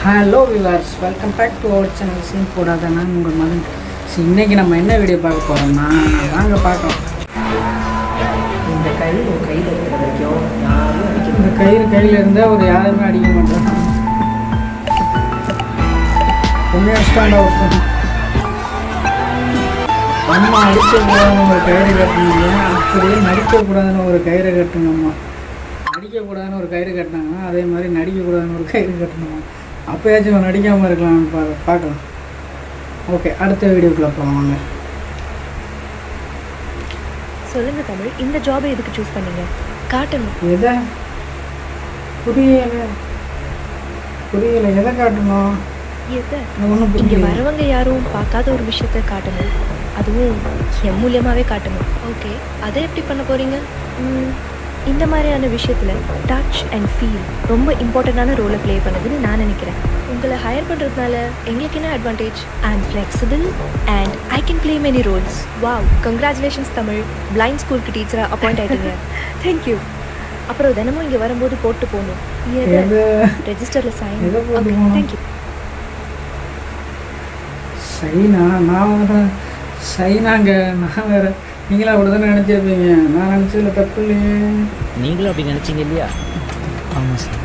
Hello viewers, welcome back to our channel. Scene போடாத நான் உங்கள் மகன். இன்றைக்கி நம்ம என்ன வீடியோ பார்க்க போகிறோம்னா, வாங்க பார்க்கலாம். இந்த கயிறு கையில் இருக்கிற வரைக்கும் யாரும் அடிக்க, இந்த கயிறு கையில் இருந்தால் ஒரு யாருமே அடிக்க மாட்டோம். கொஞ்சம் ஸ்டாண்டாக இருக்கும். அம்மா அடிக்கக்கூடாதுன்னு ஒரு கயிறு கட்டினாங்க, அப்படியே நடிக்கக்கூடாதுன்னு ஒரு கயிறை கட்டணும். அம்மா நடிக்கக்கூடாதுன்னு ஒரு கயிறு கட்டினாங்கன்னா அதே மாதிரி நடிக்கக்கூடாதுன்னு ஒரு கயிறு கட்டணும். அப்போயாச்சும் நடிக்காமல் இருக்கலாம்னு பார்க்கலாம். ஓகே, அடுத்த வீடியோக்குள்ளே போகலாம் வாங்க. சொல்லுங்க தமிழ், இந்த ஜாபை எதுக்கு சூஸ் பண்ணீங்க? காட்டணும். எதை? புரியலை எதை காட்டணும்? எதை? இங்கே வரவங்க யாரும் பார்க்காத ஒரு விஷயத்த காட்டணும், அதுவும் என் மூலியமாகவே காட்டணும். ஓகே, அதை எப்படி பண்ண போகிறீங்க? இந்த மாதிரியான விஷயத்தில் டச் அண்ட் ஃபீல் ரொம்ப இம்பார்ட்டண்ட்டான ரோலை ப்ளே பண்ணுதுன்னு நான் நினைக்கிறேன். உங்களை ஹையர் பண்ணுறதுனால எங்களுக்கு என்ன அட்வான்டேஜ்? ஐ ஆம் flexible and I can play many Rolle's. Wow, congratulations Tamil, blind ஸ்கூலுக்கு டீச்சராக அப்பாயிண்ட் ஆகிட்டீங்க. தேங்க்யூ. அப்புறம் தினமும் இங்கே வரும்போது போட்டு போகணும். ரெஜிஸ்டரில் சைன். தேங்க்யூ. சைனா? நான் வேறு சைனாங்க, நான் வேறு. நீங்களும் அப்படி தானே நினச்சிருப்பீங்க. நான் நினச்சதில் தப்பு இல்லையே. நீங்களும் அப்படி நினச்சிங்க இல்லையா? ஆமாம் சார்.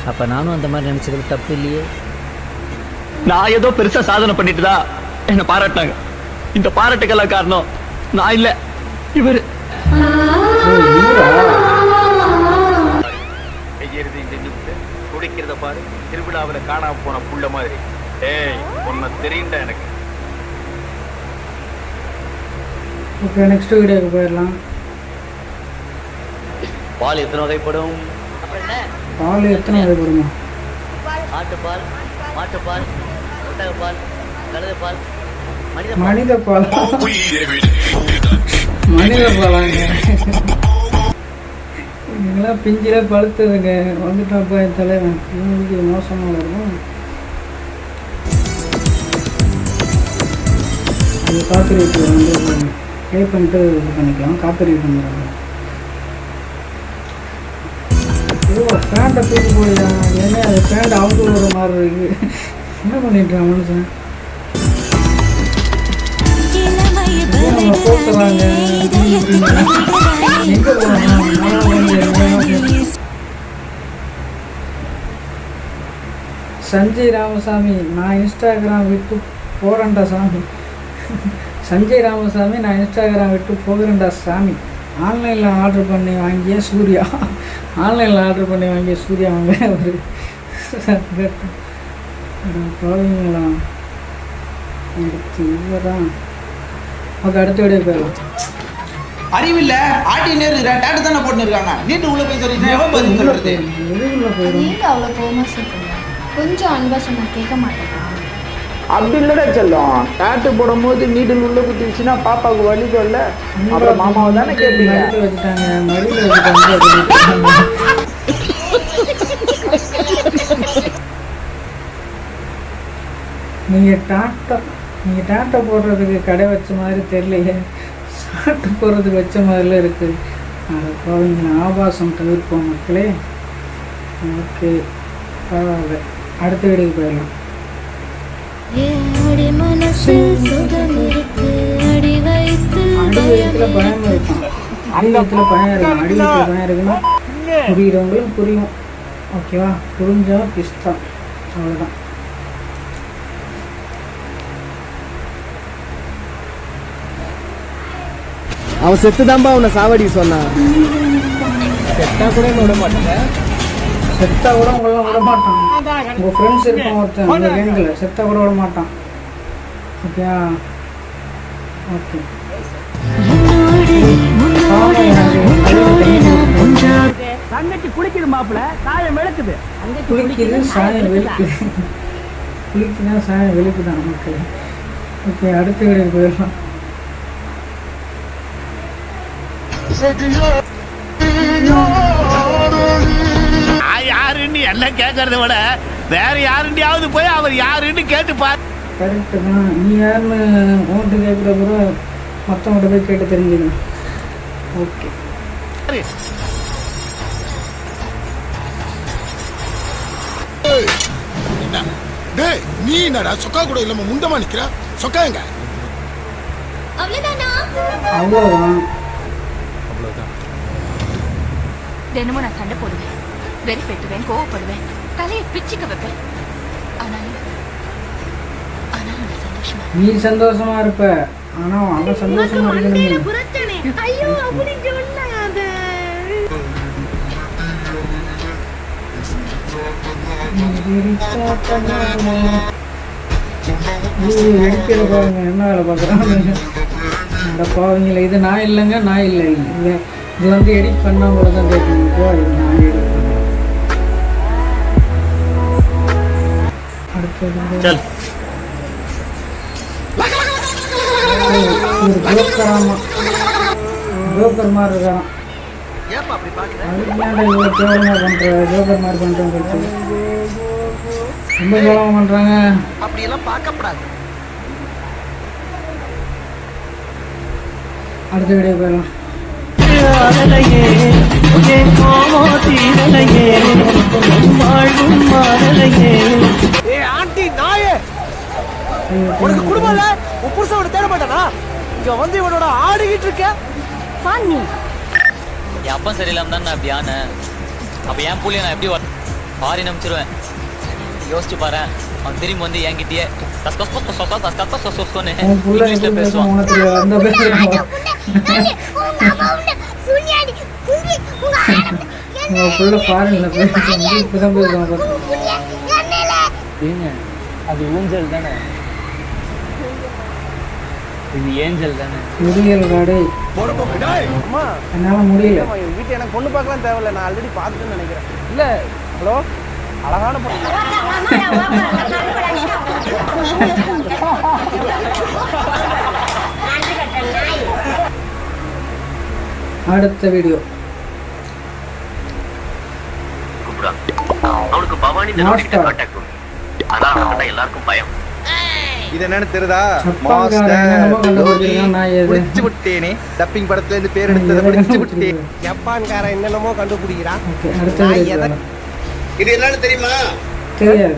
அப்போ நானும் அந்த மாதிரி நினச்சது தப்பு இல்லையே. நான் ஏதோ பெருசாக சாதனை பண்ணிட்டு தான் என்னை பாராட்டினாங்க. இந்த பாராட்டுக்கெல்லாம் காரணம் நான் இல்லை, இவர். குடிக்கிறத பாரு, திருவிழாவில் காணாம போன புள்ள மாதிரி. ஏய், உன்னை தெரியுண்டா எனக்கு. ஓகே, நெக்ஸ்ட் வீடியோக்கு போயிடலாம். பால் எத்தனை வகைப்படும்? பால் எத்தனை வகைப்படுமா? ஆட்டுப்பால், மாட்டுப்பால், ஒட்டகப்பால், கழுதை பால், மனித பால். மனித பாலாங்க. இதெல்லாம் பிஞ்சில பழுத்ததுங்க. வந்துட்டோம் என் தலைவன். இவங்களுக்கு மோசமாக இருக்கும். அது காப்பிரைட் வந்து பே பண்ணிட்டு இது பண்ணிக்கலாம். காப்பிரைட் பண்ணுறாங்க. ஓ, பேண்ட்டை தூக்கி போயிடா. ஏன்னா அது பேண்ட் அவுட்டு வர மாதிரி இருக்கு. என்ன பண்ணிட்டான் மனுஷன்? நம்ம போக்குறாங்க. எங்கே போகணும்? சஞ்சய் ராமசாமி, நான் இன்ஸ்டாகிராம் விட்டு போகிறேன்டா சாமி. சஞ்சய் ராமசாமி, நான் இன்ஸ்டாகிராம் விட்டு போகிறேன்டா சாமி. ஆன்லைனில் ஆர்டர் பண்ணி வாங்கிய சூர்யா. ஆன்லைனில் ஆர்டர் பண்ணி வாங்கிய சூர்யா அவங்க ஒரு குழந்தைங்களா எடுத்து இவதான். ஓகே, அடுத்த வீடியோ போயிடலாம். அறிவில்ல ஆட்டி நேரு டேட்டு தானே போட்டு இருக்காங்க. நீட்டு உள்ள போய் சொல்லிட்டு எவன் பதில் சொல்றது? எதுக்குள்ள போயிடும்? நீங்க அவ்வளோ ஃபேமஸ் இருக்கீங்க, கொஞ்சம் அன்பா சொன்னா கேட்க மாட்டேங்க. அப்படி இல்லடா செல்லம். டேட்டு போடும்போது நீட்டில் உள்ள குத்திடுச்சுன்னா பாப்பாவுக்கு வலிக்கும் இல்லை? அப்புறம் மாமாவை தானே கேட்பீங்க. மடியில் வச்சுட்டாங்க, மடியில் வச்சுட்டாங்க. நீங்கள் டாட்டா போடுறதுக்கு கடை வச்ச மாதிரி தெரியலையே. சாப்பிட்டு போடுறதுக்கு வச்ச மாதிரிலாம் இருக்குது. அதை போவீங்க. ஆபாசம் தவிர்ப்போம் மக்களே. ஓகே, பரவாயில்ல. அடுத்த வீடியோக்கு போயிடலாம். அடி வயிற்றுல பயம் இருக்கும். அடி வயிற்றுல பயம் இருக்கும். அடி வயிற்றுல பயம் இருக்குன்னா புரியுறவங்களும் புரியும். ஓகேவா? புரிஞ்சா பிஸ்தா. அவ்வளோதான். அவன் செத்துதான்பா அவனை சாவடி சொன்னான். செத்தா கூட விட மாட்டாங்க. செத்தா கூட உங்களெல்லாம் விட மாட்டான். உங்கள் ஃப்ரெண்ட்ஸ் இருப்பான் ஒருத்தன் அந்த கேங்கில். செத்தா கூட விட மாட்டான். ஓகேயா? ஓகே, தங்கச்சி குளிக்குது மாப்பிள்ள, சாயம் வெளுக்குது. குளிக்குது சாயம் வெளுக்குது. குளிக்குதா சாயம் வெளுக்குதான் மக்கள். ஓகே, அடுத்த வீடியோ போயிடலாம். யாருன்னு எல்லாம் கேட்கறத விட வேற யாருண்டியாவது போய் அவர் யாருன்னு கேட்டு பாரு. கரெக்டு தான். நீ யாருன்னு ஓட்டு கேட்குற கூட மற்றவங்கள்ட்ட போய் கேட்டு தெரிஞ்சுக்கணும். Okay, Hey! என்ன டேய் நீ என்னடா சொக்கா கூட இல்லாம முண்டமா நிக்கிற சொக்கா எங்க அவ்வளோதான். தினமும் நான் சண்டை போடுவேன், வெறுப்பேற்றுவேன், கோவப்படுவேன், தலையை பிச்சுக்க வைப்பேன். ஆனாலும் நான் சந்தோஷமா. நீ சந்தோஷமா இருப்ப, ஆனா அவன் சந்தோஷமா இருக்கணும். ஐயோ அப்படி சொல்லாத. எடுக்கிற பாருங்க என்ன வேலை பார்க்குறாங்க. பாவங்கள இது நான் இல்லைங்க, நான் இல்லை இல்லை, இது வந்து எடிட் பண்ணவங்கள தான் கேட்கணும். இப்போ இது நான் எடிட் பண்ணேன். அடுத்தது ஒரு ஜோக்கராமா, ஜோக்கர் மாதிரி இருக்காராம். அதுக்கு இவ்வளோ கேவலமாக பண்ணுற ஜோக்கர் மாதிரி பண்ணுறேன், ரொம்ப கேவலமாக பண்ணுறாங்க. அப்படியெல்லாம் பார்க்கப்படாது. அடுத்த வீடியோ போயிடலாம். ஆண்டி நாயே, உனக்கு குடும்பம் இல்ல, உன் புருஷன் தேட மாட்டானா? இங்க வந்து இவனோட ஆடிக்கிட்டு இருக்க. என் அப்பா சரியில்லாம தான் நான் அப்படி ஆனேன். அப்ப என் புள்ளைய நான் எப்படி பாரி நம்பிச்சிருவேன். யோசிச்சு பாரு, அவன் திரும்பி வந்து என்கிட்டயே பேசுவான். அது ஊஞ்சல் தானே, இது ஏஞ்சல் தானே. முரியல் காடு என்னால முடியல. வீட்டு எனக்கு பொண்ணு பார்க்கலாம் தேவையில்ல, நான் ஆல்ரெடி பார்த்துட்டேன்னு நினைக்கிறேன். இல்ல ஹலோ, அழகான அடுத்த வீடியோ அவனுக்கு பவானி எல்லாருக்கும் பயம். இது என்னன்னு தெரியுதா? பிடிச்சு விட்டேனே, டப்பிங் படத்துல இருந்து பேர் எடுத்ததை பிடிச்சு விட்டேன். ஜப்பான்காரன் என்னென்னமோ கண்டுபிடிக்கிறான். இது என்னன்னு தெரியுமா? தெரியாது.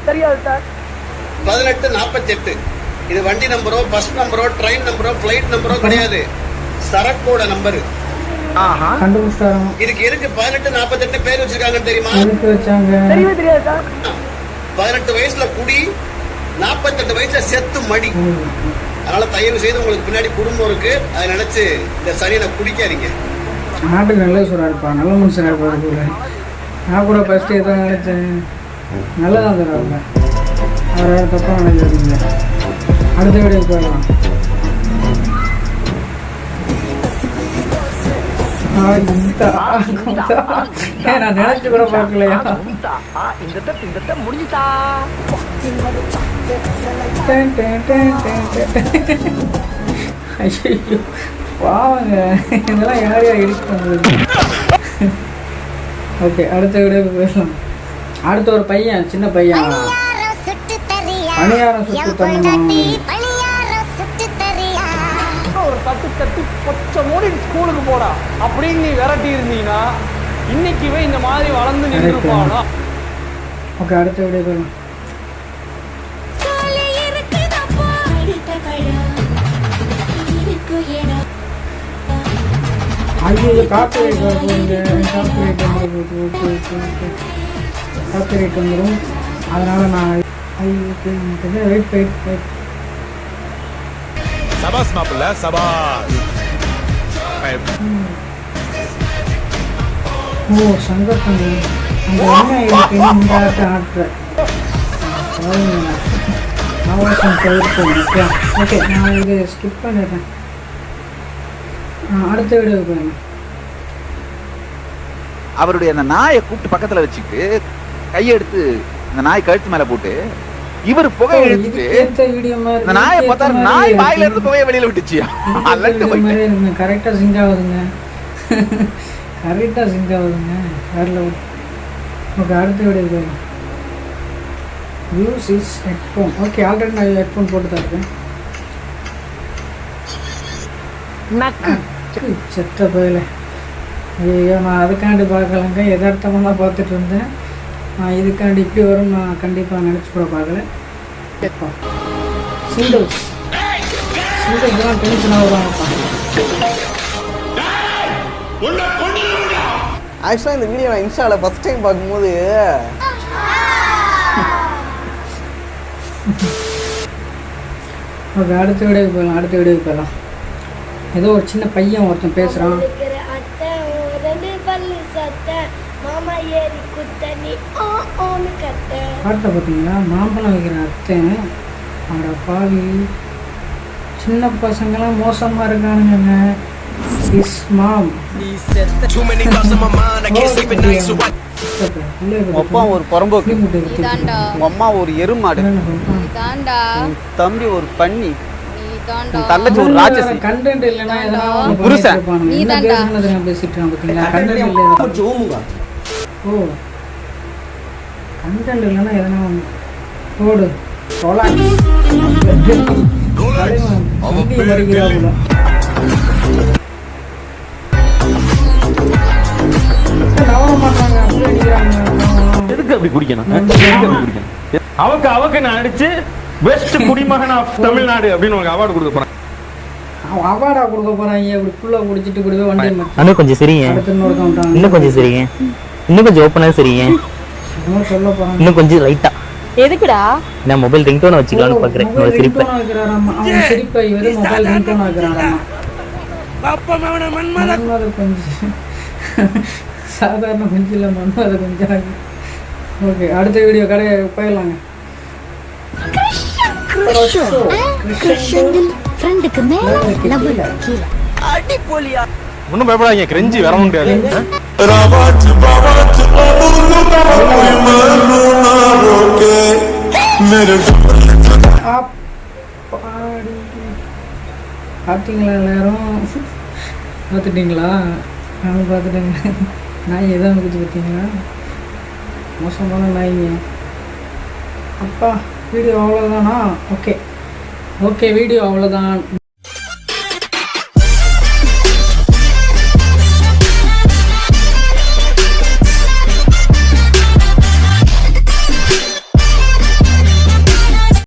தெரியாது சார். 1848. இது வண்டி நம்பரோ, பஸ் நம்பரோ, ட்ரெயின் நம்பரோ, பிளைட் நம்பரோ கிடையாது, சரக்கோட நம்பர். கண்டுபிடிச்சாங்க. இதுக்கு எதுக்கு 1848 பேர் வச்சிருக்காங்கன்னு தெரியுமா? தெரியாது சார். 18 வயசுல குடி, 48 வயசுல செத்து மடி. அதனால தயவு செய்து உங்களுக்கு பின்னாடி குடும்பம் இருக்கு, அதை நினைச்சு இந்த சனியை குடிக்காதீங்க. நாட்டுக்கு நல்ல சொல்றா இருப்பா, நல்ல மனுஷனா இருப்பா. நான் கூட ஃபர்ஸ்ட் எதாவது நினைச்சேன், நல்லதான் தராங்க. அவரை தப்பாக நினைக்காதீங்க. அடுத்த வீடியோ போயிடலாம். நான் நினைச்சு கூட பார்க்கலையா? முடிஞ்சுட்டா. ஐயோ வாங்க, இதெல்லாம் யார் யார் எடிட் பண்ணுறது? ஓகே, அடுத்த வீடியோக்கு பேசலாம். அடுத்த ஒரு பையன், சின்ன பையன், பணியாரம் சுட்டு தரணும். ஒரு தட்டு கொச்ச மூடி ஸ்கூலுக்கு போடா அப்படின்னு நீ விரட்டி இருந்தீங்கன்னா இன்னைக்கு இந்த மாதிரி வளர்ந்து நின்றுப்பானா? ஓகே, அடுத்த வீடியோ போயிடலாம். ஐயோ காப்பிரைட் வந்துடும். அதனால நான் வெயிட் சபாஸ் மாப்பிள்ள சபாஸ். ஓ சங்கத்தங்க, அந்த என்ன இருக்குன்னு இந்த ஆட்டுற அவசியம் தவிர்ப்போம். ஓகே, நான் இது ஸ்கிப் பண்ணிடுறேன். அடுத்த வீடியோ போயிடலாம். அவருடைய அந்த நாயை கூப்பிட்டு பக்கத்துல வச்சுட்டு கையெடுத்து அந்த நாய் கழுத்து மேல போட்டு இவர் புகை எடுத்துட்டு இந்த நாயை பார்த்தா நாய் வாயில இருந்து புகையை வெளியில விட்டுச்சியா? கரெக்டா சிங்க் ஆகுதுங்க, கரெக்டா சிங்க் ஆகுதுங்க. வேற ஓகே, அடுத்த வீடியோ போயிடலாம். Use is headphone. Okay, already நான் ஹெட்ஃபோன் போட்டு தான் இருக்கேன். செத்த போயில. ஐயோ, நான் அதுக்காண்டி பார்க்கலங்க, எதார்த்தமாக தான் பார்த்துட்டு இருந்தேன். இதுக்காண்டி இப்படி வரும் நான் கண்டிப்பாக நினச்சி கூட பார்க்கல. சிங்கிள்ஸ் தான் டென்ஷனாக வருவாங்கப்பா. ஆக்சுவலாக இந்த வீடியோ நான் இன்ஸ்டாவில் ஃபஸ்ட் டைம் பார்க்கும்போது ஓகே, அடுத்த வீடியோக்கு போயிடலாம். ஏதோ ஒரு சின்ன பையன் ஒருத்தன் பேசுகிறான். பாட்டை பார்த்தீங்களா? மாம்பழம் வைக்கிற அத்தை அவட பாவி. சின்ன பசங்களாம் மோசமாக இருக்கானுங்க. அப்பா ஒரு புறம்போக்கு, அம்மா ஒரு எருமாடு, தம்பி ஒரு பன்னி, தங்கச்சி ஒரு ராட்சசி. கண்டென்ட் இல்லைன்னா புருஷன் பேசிட்டு பார்த்தீங்களா? கண்டென்ட் இல்லை. ஓ, கண்டென்ட் இல்லைன்னா எதனா போடு வருகிறாப்புல. நவர மாட்டாங்க, அப்படி அடிக்கிறாங்க. எதுக்கு அப்படி குடிக்கணும்? அவக்கு நான் அடிச்சு பெஸ்ட் குடிமகன் ஆஃப் தமிழ்நாடு அப்படின்னு உங்களுக்கு அவார்டு கொடுக்க போறேன். அவார்டா கொடுக்க போறாங்க. இப்படி ஃபுல்லா குடிச்சிட்டு கூடவே வண்டி இன்னும் கொஞ்சம் சரிங்க, இன்னும் கொஞ்சம் சரிங்க, இன்னும் கொஞ்சம் ஓப்பனா சரிங்க, சொல்ல போறாங்க. இன்னும் கொஞ்சம் லைட்டா. எதுக்குடா? நான் மொபைல் ரிங்டோன் வச்சுக்கலாம்னு பாக்குறேன். ஒரு சிரிப்பை அவன் சிரிப்பை இவரு மொபைல் ரிங்டோன் ஆக்குறாராமா. கொஞ்சம் சாதாரண கொஞ்சம் இல்லை, மன்மத கொஞ்சம். ஓகே, அடுத்த வீடியோ கடையை போயிடலாங்க. ஒன்னும் பயப்படாதீங்க, கிரெஞ்சி வர முடியாது. பார்த்தீங்களா? எல்லாரும் பார்த்துட்டிங்களா? நானும் பார்த்துட்டேங்க. நாய் எதாவது குடிச்சு பார்த்தீங்களா? மோசமான நாய்ங்க. அப்பா, வீடியோ அவ்வளோதானா? ஓகே, வீடியோ அவ்வளோதான்.